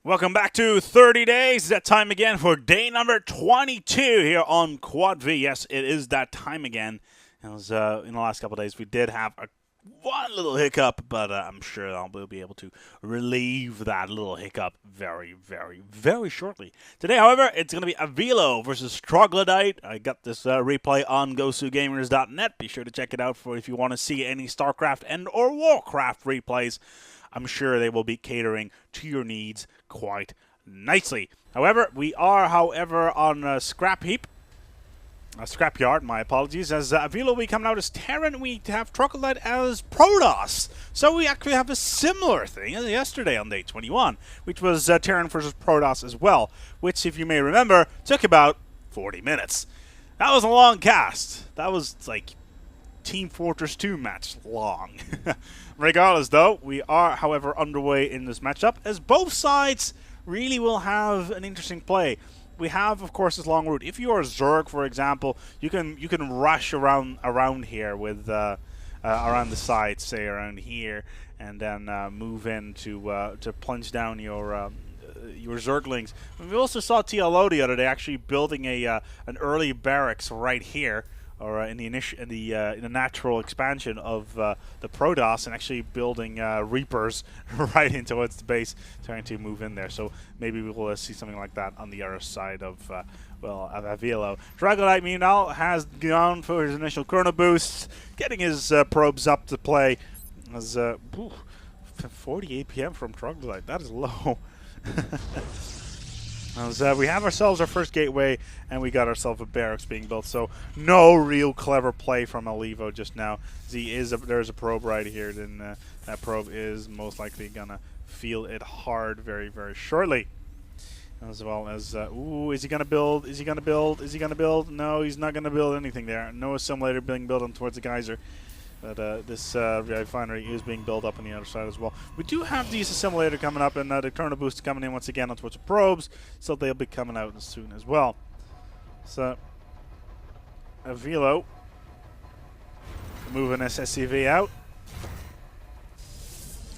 Welcome back to 30 Days. It's that time again for day number 22 here on Quad V. Yes, it is that time again. It was in the last couple of days we did have one little hiccup, but I'm sure we'll be able to relieve that little hiccup very, very, very shortly. Today, however, it's going to be Avilo versus Troglodyte. I got this replay on GoSuGamers.net. Be sure to check it out for if you want to see any Starcraft and or Warcraft replays. I'm sure they will be catering to your needs quite nicely. However, we are, on a scrapyard, my apologies, as Avilo will be coming out as Terran. We have Troglodyte as Protoss. So we actually have a similar thing as yesterday on day 21, which was Terran versus Protoss as well, which, if you may remember, took about 40 minutes. That was a long cast. That was like Team Fortress 2 match long. Regardless, though, we are, however, underway in this matchup, as both sides really will have an interesting play. We have, of course, this long route. If you are Zerg, for example, you can rush around here with around the sides, say around here, and then move in to plunge down your Zerglings. We also saw TLO the other day actually building an early barracks right here, or in the natural expansion of the Protoss, and actually building Reapers right into its base, trying to move in there. So maybe we will see something like that on the other side of Avilo. Troglodyte, meanwhile, has gone for his initial chrono boosts, getting his probes up to play. As 40 APM from Troglodyte, that is low. As, we have ourselves our first gateway, and we got ourselves a barracks being built. So no real clever play from Alivo just now. There's a probe right here. Then that probe is most likely gonna feel it hard very, very shortly. As well as is he gonna build? Is he gonna build? Is he gonna build? No, he's not gonna build anything there. No assimilator being built on towards the geyser. But this refinery is being built up on the other side as well. We do have these assimilator coming up, and the chrono boost coming in once again on towards the probes, so they'll be coming out soon as well. So Avilo moving this SCV out,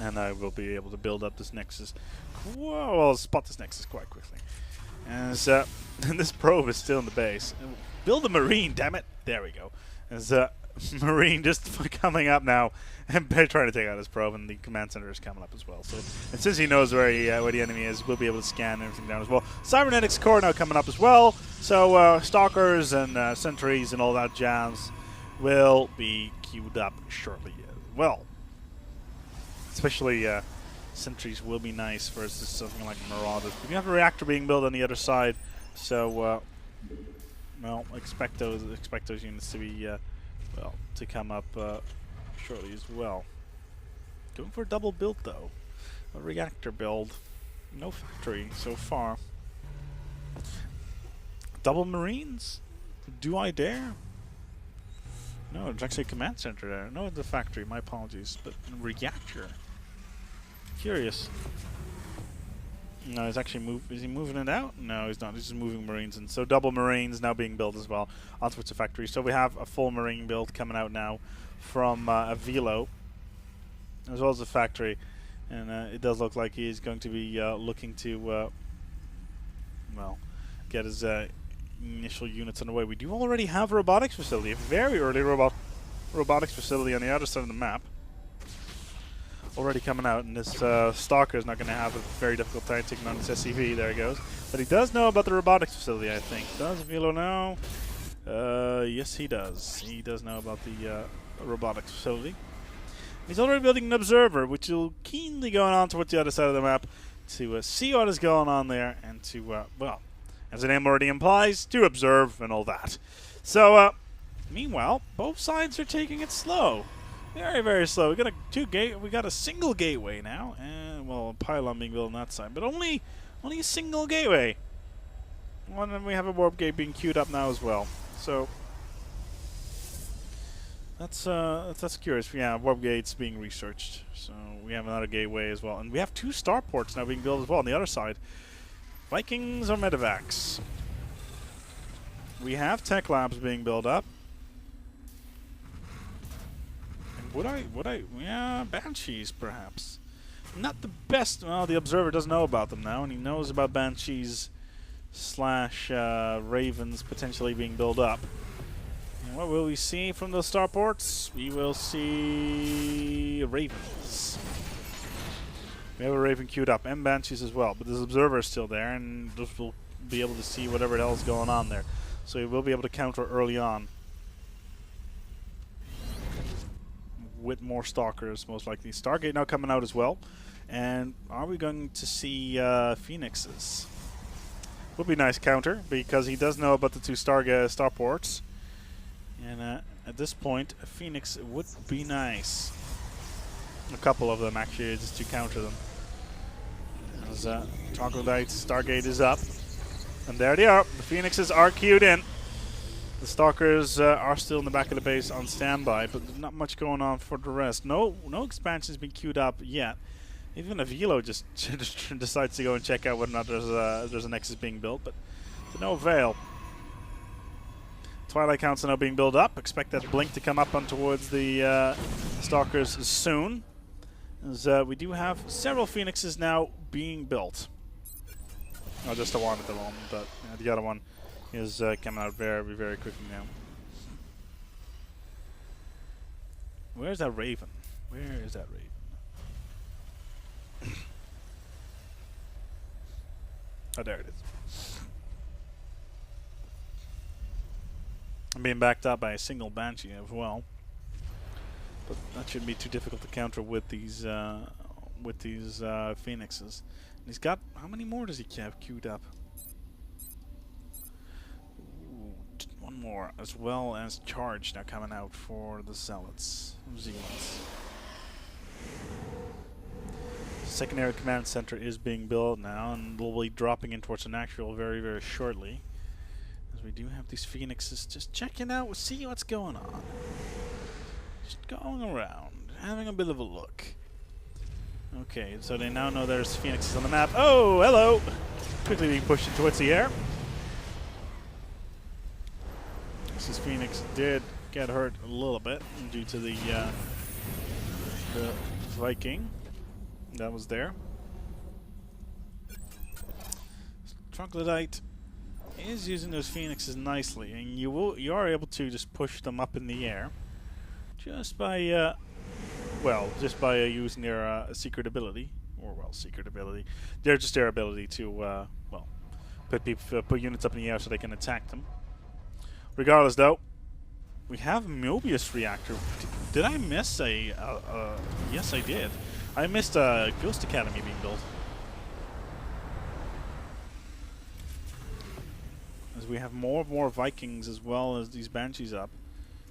and I will be able to build up this Nexus. Well, spot this Nexus quite quickly. As and this probe is still in the base. Build a Marine, damn it! There we go. As Marine just coming up now and trying to take out his probe, and the command center is coming up as well. So, and since he knows where the enemy is, we'll be able to scan everything down as well. Cybernetics core now coming up as well. So stalkers and sentries and all that jazz will be queued up shortly as well. Especially sentries will be nice versus something like Marauders. But you have a reactor being built on the other side, so well, expect those units to be to come up shortly as well. Going for a double build though, a reactor build, no factory so far. Double Marines? Do I dare? No, there's actually a command center there. No, the factory. My apologies, but reactor. Curious. No, he's actually is he moving it out? No, he's not. He's just moving Marines, and so double Marines now being built as well onto its factory. So we have a full Marine build coming out now from Avilo, as well as the factory, and it does look like he's going to be looking to well, get his initial units underway. We do already have a robotics facility, a very early robotics facility on the other side of the map. Already coming out, and this Stalker is not going to have a very difficult time taking on this SCV. There he goes. But he does know about the robotics facility, I think. Does Avilo know? Yes, he does. He does know about the robotics facility. He's already building an observer, which will keenly go on towards the other side of the map to see what is going on there, and to, well, as the name already implies, to observe and all that. So, meanwhile, both sides are taking it slow. Very, very slow. We got a single gateway now, and well, a pylon being built on that side, but only a single gateway. And then we have a warp gate being queued up now as well. So that's curious. Yeah, warp gates being researched. So we have another gateway as well, and we have 2 starports now being built as well on the other side. Vikings or medevacs. We have tech labs being built up. Yeah, Banshees, perhaps. Not the best. Well, the Observer does know about them now, and he knows about Banshees slash Ravens potentially being built up. And what will we see from those starports? We will see Ravens. We have a Raven queued up, and Banshees as well, but this Observer is still there, and just will be able to see whatever the hell is going on there. So he will be able to counter early on with more Stalkers, most likely. Stargate now coming out as well. And are we going to see Phoenixes? Would be a nice counter, because he does know about the two starports. And at this point, a Phoenix would be nice. A couple of them, actually, just to counter them. As Troglodyte Stargate is up. And there they are. The Phoenixes are queued in. The Stalkers are still in the back of the base on standby, but not much going on for the rest. No expansion's been queued up yet. Even Avilo just decides to go and check out whether or not there's a Nexus being built, but to no avail. Twilight Counts are now being built up. Expect that blink to come up on towards the Stalkers soon. As we do have several Phoenixes now being built. Oh, just the one at the moment, but the other one is coming out very, very quickly now. Where's that Raven? Where is that Raven? Oh, there it is. I'm being backed up by a single Banshee as well, but that shouldn't be too difficult to counter with these Phoenixes. And he's got, how many more does he have queued up? Ooh, one more, as well as Charge now coming out for the Zealots. Secondary command center is being built now, and will be dropping in towards an actual very, very shortly. As we do have these Phoenixes just checking out, see what's going on. Just going around, having a bit of a look. Okay, so they now know there's Phoenixes on the map. Oh, hello! Quickly being pushed towards the air. This Phoenix did get hurt a little bit due to the Viking that was there. Troglodyte is using those Phoenixes nicely, and you are able to just push them up in the air just by using their secret ability, They're just their ability to put units up in the air so they can attack them. Regardless, though, we have Mobius Reactor. Did I miss a? Yes, I did. I missed a Ghost Academy being built. As we have more Vikings as well as these Banshees up.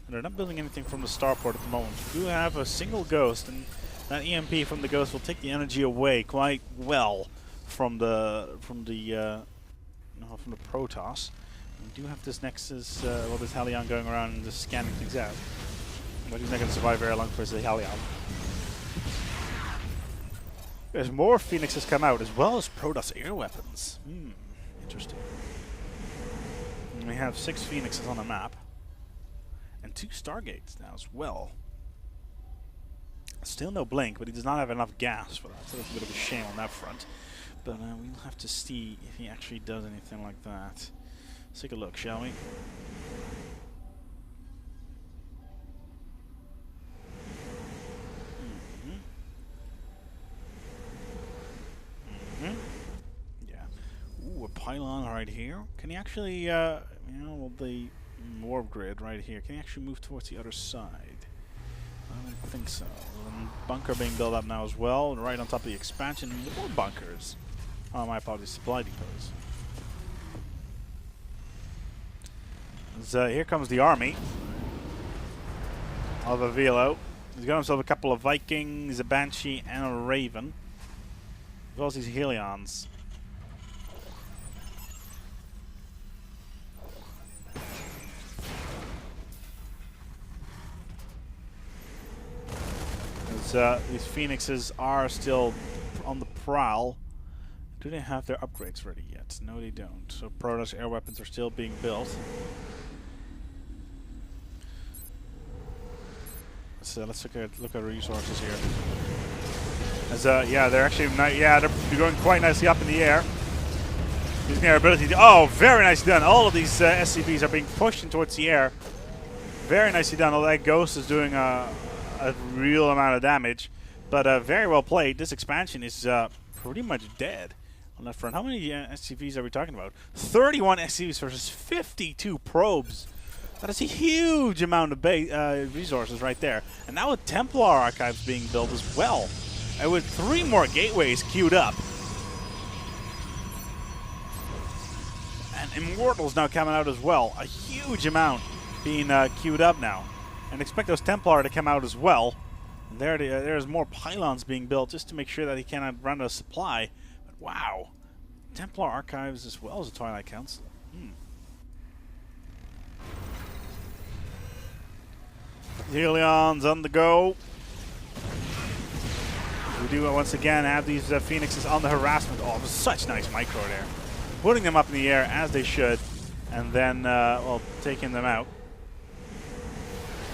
And they're not building anything from the starport at the moment. We do have a single Ghost, and that EMP from the Ghost will take the energy away quite well from the Protoss. We do have this Nexus, this Hellion going around and just scanning things out. But he's not going to survive very long for the Hellion. There's more Phoenixes come out, as well as Protoss air weapons. Interesting. And we have 6 Phoenixes on the map. And 2 Stargates now as well. Still no Blink, but he does not have enough gas for that, so that's a bit of a shame on that front. But we'll have to see if he actually does anything like that. Let's take a look, shall we? Yeah. Ooh, a pylon right here. Can he actually, the warp grid right here, can he actually move towards the other side? I don't think so. Bunker being built up now as well, and right on top of the expansion, more bunkers. Oh, my apologies, supply depots. So here comes the army of Avilo. He's got himself a couple of Vikings, a Banshee, and a Raven, as well as these Helions. These Phoenixes are still on the prowl. Do they have their upgrades ready yet? No, they don't. So Protoss air weapons are still being built. So let's look at resources here. As yeah, they're actually they're going quite nicely up in the air. Using their ability to, oh, very nicely done. All of these SCVs are being pushed in towards the air. Very nicely done. Although that ghost is doing a real amount of damage, but very well played. This expansion is pretty much dead on that front. How many SCVs are we talking about? 31 SCVs versus 52 probes. That is a huge amount of resources right there. And now with Templar archives being built as well, and with 3 more gateways queued up. And Immortals now coming out as well. A huge amount being queued up now. And expect those Templar to come out as well. And there's more pylons being built just to make sure that he cannot run out of supply. But wow. Templar archives as well as the Twilight Council. Helions on the go. We do once again have these Phoenixes on the harassment. Oh, it was such nice micro there. Putting them up in the air as they should, and then, well, taking them out.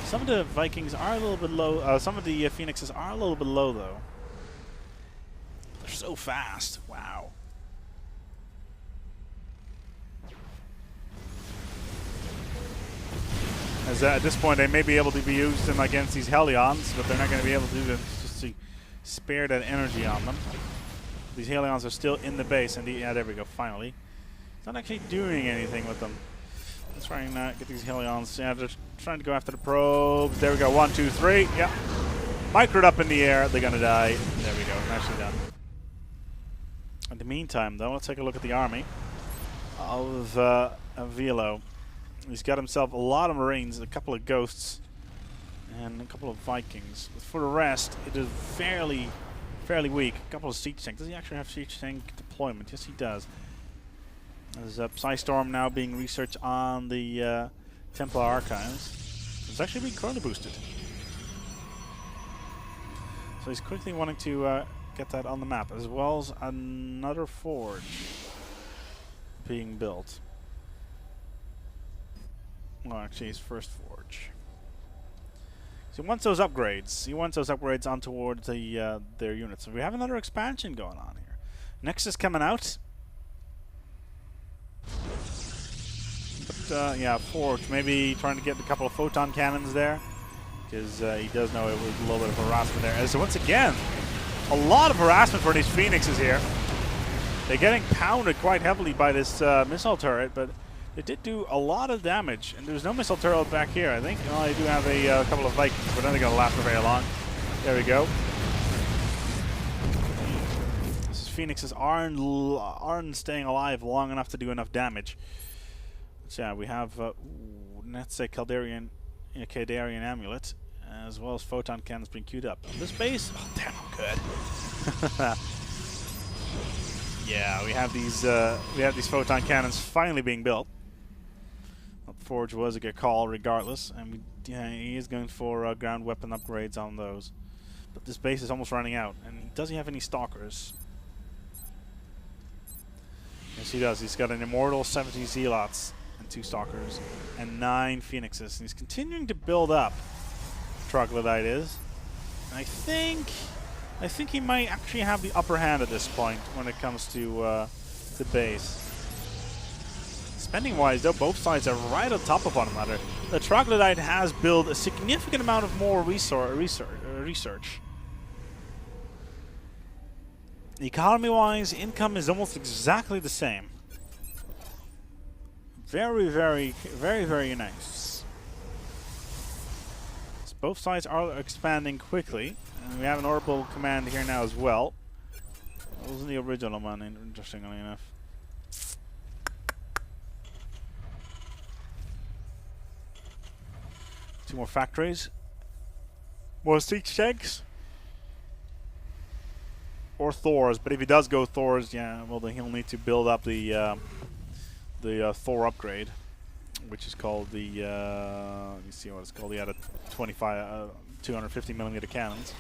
Some of the Vikings are a little bit low. Some of the Phoenixes are a little bit low, though. They're so fast. Wow. As at this point, they may be able to be used them against these Helions, but they're not going to be able to do them just to spare that energy on them. These Helions are still in the base, and yeah, there we go, finally. It's not actually doing anything with them. Let's try and get these Helions. Yeah, they're trying to go after the probes. There we go, 1, 2, 3. Yeah. Microed up in the air. They're going to die. There we go, nicely done. In the meantime, though, let's take a look at the army of Avilo. He's got himself a lot of Marines, a couple of Ghosts, and a couple of Vikings. But for the rest, it is fairly weak. A couple of siege tanks. Does he actually have siege tank deployment? Yes, he does. There's a Psystorm now being researched on the Templar archives. It's actually being chrono boosted. So he's quickly wanting to get that on the map, as well as another forge being built. Well, actually, his first forge. So he wants those upgrades. He wants those upgrades on towards the their units. So we have another expansion going on here. Nexus coming out. But yeah, forge. Maybe trying to get a couple of photon cannons there, because he does know it was a little bit of harassment there. And so once again, a lot of harassment for these Phoenixes here. They're getting pounded quite heavily by this missile turret, but it did do a lot of damage, and there's no missile turret back here, I think. Well, I do have a couple of Vikings, but they're not going to last for very long. There we go. These Phoenixes aren't staying alive long enough to do enough damage. So yeah, we have, let's say, Caldarian Amulet, as well as photon cannons being queued up. This base, oh damn, I'm good. Yeah, we have these photon cannons finally being built. Forge was a good call regardless, and yeah, he is going for ground weapon upgrades on those. But this base is almost running out, and does he have any stalkers? Yes, he does. He's got an Immortal, 70 Zealots, and 2 stalkers, and 9 Phoenixes. And he's continuing to build up. Troglodyte is. And I think he might actually have the upper hand at this point when it comes to the base. Spending-wise, though, both sides are right on top of one another. The Troglodyte has built a significant amount of more research. Economy-wise, income is almost exactly the same. Very, very, very, very nice. So both sides are expanding quickly. And we have an orbital command here now as well. That wasn't the original one, interestingly enough. Two more factories. More siege tanks. Or Thors, but if he does go Thors, yeah, well then he'll need to build up the Thor upgrade, which is called the let me see what it's called. Yeah, the 250mm cannons.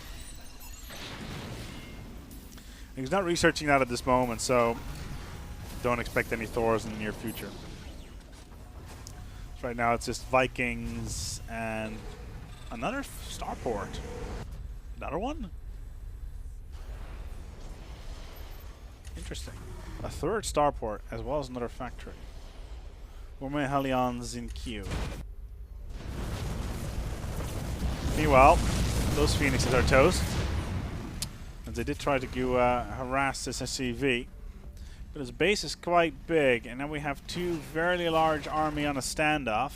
He's not researching that at this moment, so don't expect any Thors in the near future. So right now it's just Vikings and another starport. Another one? Interesting. A third starport as well as another factory. Where my Hellions in queue. Meanwhile, those Phoenixes are toast. And they did try to go harass this SCV. But his base is quite big, and now we have two very large army on a standoff.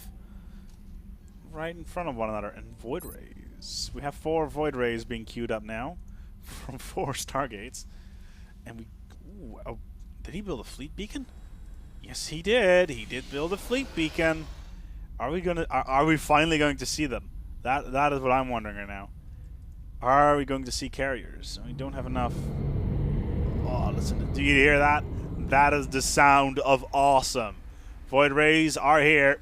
Right in front of one another. And Void Rays. We have 4 Void Rays being queued up now. From 4 Stargates. And we... Ooh, oh, did he build a fleet beacon? Yes, he did. He did build a fleet beacon. Are we finally going to see them? That is what I'm wondering right now. Are we going to see carriers? We don't have enough. Oh, listen. Do you hear that? That is the sound of awesome. Void Rays are here.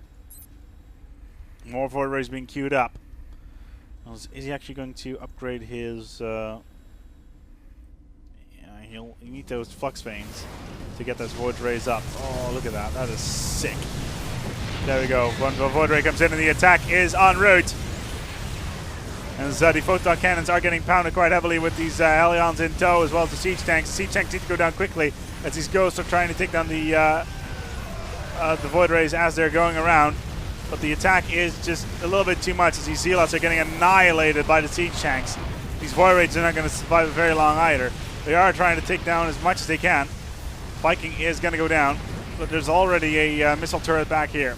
More Void Rays being queued up. Is he actually going to upgrade his... yeah, he'll need those Flux Veins to get those Void Rays up. Oh, look at that. That is sick. There we go. One Void Ray comes in and the attack is en route. And the Photon Cannons are getting pounded quite heavily with these Hellions in tow, as well as the Siege Tanks. Siege Tanks need to go down quickly as these Ghosts are trying to take down the Void Rays as they're going around. But the attack is just a little bit too much as these Zealots are getting annihilated by the Siege Tanks. These Void Rays are not going to survive very long either. They are trying to take down as much as they can. Viking is going to go down, but there's already a missile turret back here.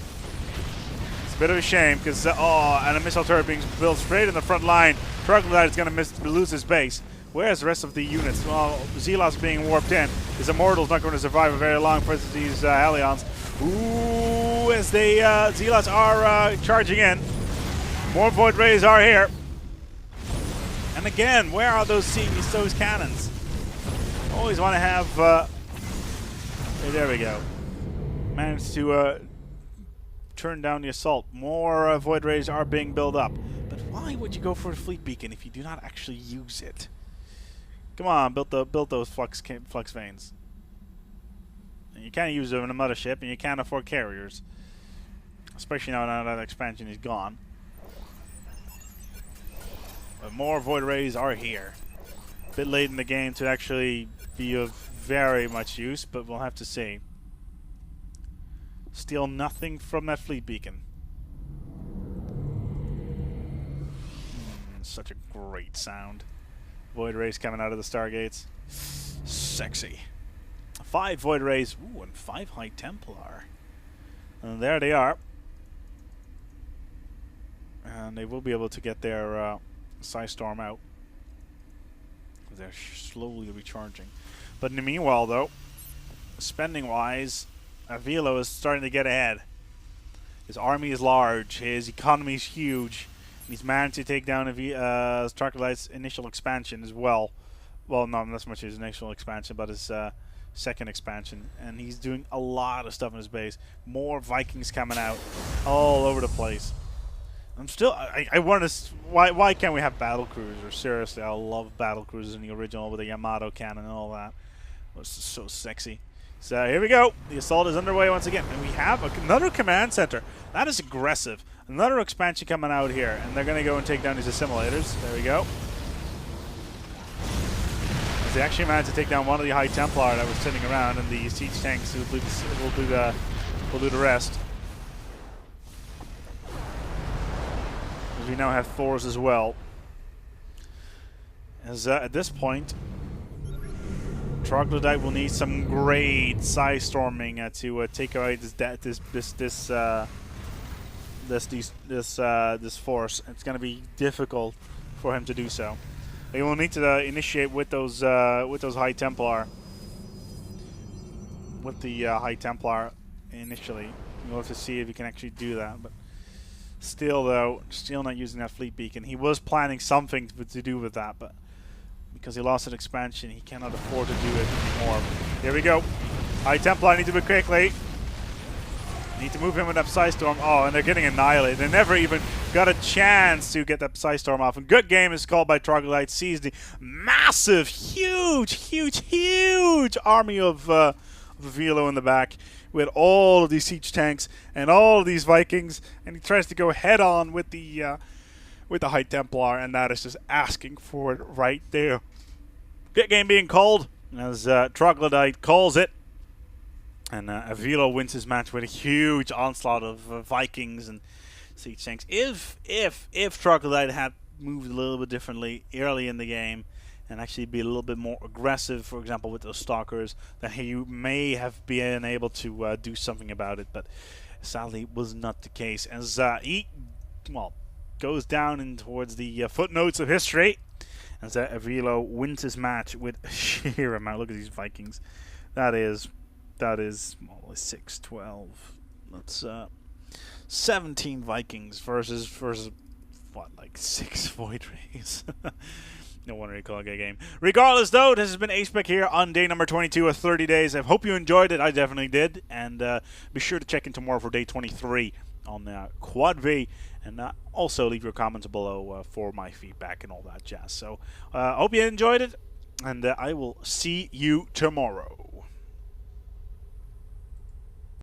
A bit of a shame because and a missile turret being built straight in the front line. Troglodyte is going to lose his base. Whereas the rest of the units? Well, Zealots being warped in. His Immortal's not going to survive very long for these Hellions. Ooh, as they Zealots are charging in. More Void Rays are here. And again, where are those cannons? Always want to have. There we go. Managed to. Turn down the assault. More Void Rays are being built up. But why would you go for a fleet beacon if you do not actually use it? Come on, build those flux veins. And you can't use them in a mothership, and you can't afford carriers, especially now that expansion is gone. But more Void Rays are here. A bit late in the game to actually be of very much use, but we'll have to see. Steal nothing from that fleet beacon. Such a great sound. Void Rays coming out of the Stargates. Sexy. 5 Void Rays. Ooh, and 5 High Templar. And there they are. And they will be able to get their Psystorm out. They're slowly recharging. But in the meanwhile, though, spending-wise, Avilo is starting to get ahead. His army is large. His economy is huge. He's managed to take down Troglodyte's initial expansion as well. Well, not as much as his initial expansion, but his second expansion. And he's doing a lot of stuff in his base. More Vikings coming out all over the place. I'm still... I wonder why can't we have battle cruisers? Seriously, I love battle cruisers in the original with the Yamato cannon and all that. It was so sexy. So here we go. The assault is underway once again. And we have another command center. That is aggressive. Another expansion coming out here. And they're going to go and take down these assimilators. There we go. As they actually managed to take down one of the High Templar that was sitting around. And the siege tanks will do the rest. As we now have Thors as well. As at this point... Troglodyte will need some great Psystorming to take away this force. It's going to be difficult for him to do so. He will need to initiate with those High Templar. With the High Templar initially, we'll have to see if he can actually do that. But still, though, still not using that fleet beacon. He was planning something to do with that, but. Because he lost an expansion, he cannot afford to do it anymore. Here we go. High Templar need to move quickly. Need to move him with that Psystorm. Oh, and they're getting annihilated. They never even got a chance to get that Psystorm off. And good game is called by Troglodyte. Sees the massive, huge army of Avilo in the back with all of these siege tanks and all of these Vikings. And he tries to go head on with the High Templar, and that is just asking for it right there. Good game being called as Troglodyte calls it. And Avilo wins his match with a huge onslaught of Vikings and siege tanks. If Troglodyte had moved a little bit differently early in the game and actually be a little bit more aggressive, for example, with those stalkers, then he may have been able to do something about it. But sadly, was not the case. As he, well, goes down in towards the footnotes of history, as Avilo wins his match with sheer amount. Look at these Vikings. That is well, 6, 12. That's 17 Vikings versus what, like 6 Void Rays. No wonder you call it a game. Regardless, though, this has been Aspec here on day number 22 of 30 days. I hope you enjoyed it. I definitely did. And be sure to check in tomorrow for day 23 on Quad V. And also leave your comments below for my feedback and all that jazz. So I hope you enjoyed it. And I will see you tomorrow.